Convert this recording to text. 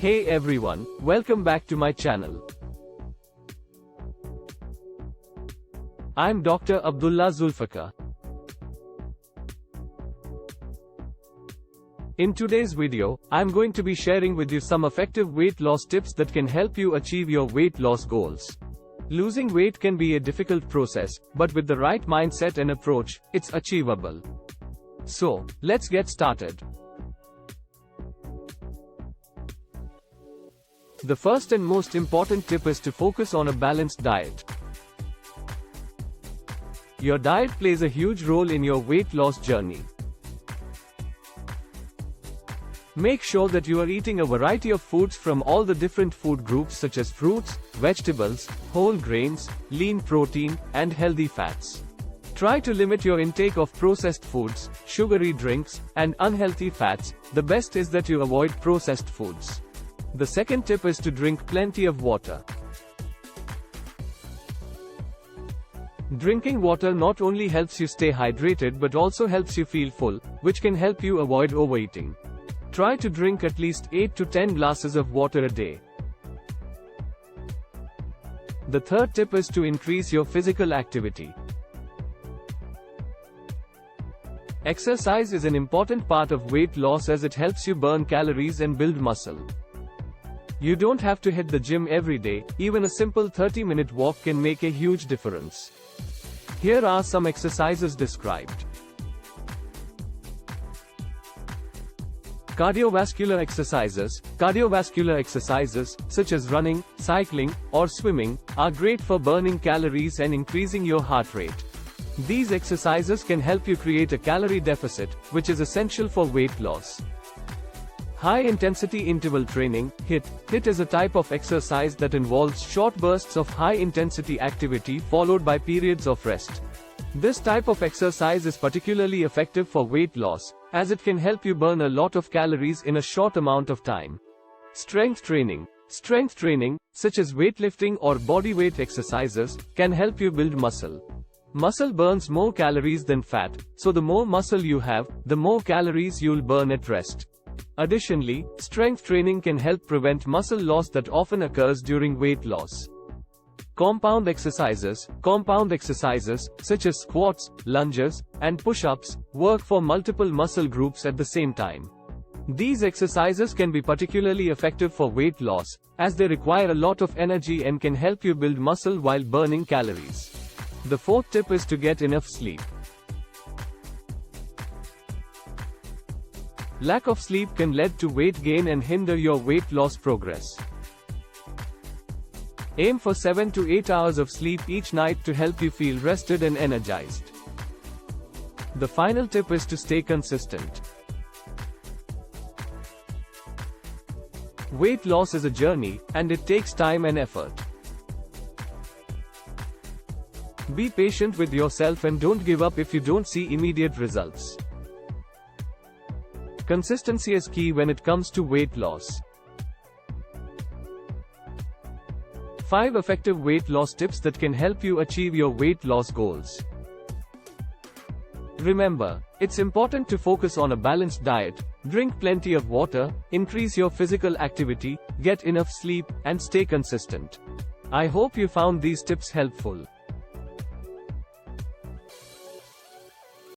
Hey everyone, welcome back to my channel. I'm Dr. Abdullah Zulfikar. In today's video, I'm going to be sharing with you some effective weight loss tips that can help you achieve your weight loss goals. Losing weight can be a difficult process, but with the right mindset and approach, it's achievable. So, let's get started. The first and most important tip is to focus on a balanced diet. Your diet plays a huge role in your weight loss journey. Make sure that you are eating a variety of foods from all the different food groups such as fruits, vegetables, whole grains, lean protein, and healthy fats. Try to limit your intake of processed foods, sugary drinks, and unhealthy fats. The best is that you avoid processed foods. The second tip is to drink plenty of water. Drinking water not only helps you stay hydrated but also helps you feel full, which can help you avoid overeating. Try to drink at least 8 to 10 glasses of water a day. The third tip is to increase your physical activity. Exercise is an important part of weight loss as it helps you burn calories and build muscle. You don't have to hit the gym every day, even a simple 30-minute walk can make a huge difference. Here are some exercises described. Cardiovascular exercises. Cardiovascular exercises, such as running, cycling, or swimming, are great for burning calories and increasing your heart rate. These exercises can help you create a calorie deficit, which is essential for weight loss. High-intensity interval training, HIIT. HIIT is a type of exercise that involves short bursts of high-intensity activity followed by periods of rest. This type of exercise is particularly effective for weight loss, as it can help you burn a lot of calories in a short amount of time. Strength training. Strength training, such as weightlifting or bodyweight exercises, can help you build muscle. Muscle burns more calories than fat, so the more muscle you have, the more calories you'll burn at rest. Additionally, strength training can help prevent muscle loss that often occurs during weight loss. Compound exercises. Compound exercises, such as squats, lunges, and push-ups, work for multiple muscle groups at the same time. These exercises can be particularly effective for weight loss, as they require a lot of energy and can help you build muscle while burning calories. The fourth tip is to get enough sleep. Lack of sleep can lead to weight gain and hinder your weight loss progress. Aim for 7 to 8 hours of sleep each night to help you feel rested and energized. The final tip is to stay consistent. Weight loss is a journey, and it takes time and effort. Be patient with yourself and don't give up if you don't see immediate results. Consistency is key when it comes to weight loss. 5 effective weight loss tips that can help you achieve your weight loss goals. Remember, it's important to focus on a balanced diet, drink plenty of water, increase your physical activity, get enough sleep, and stay consistent. I hope you found these tips helpful.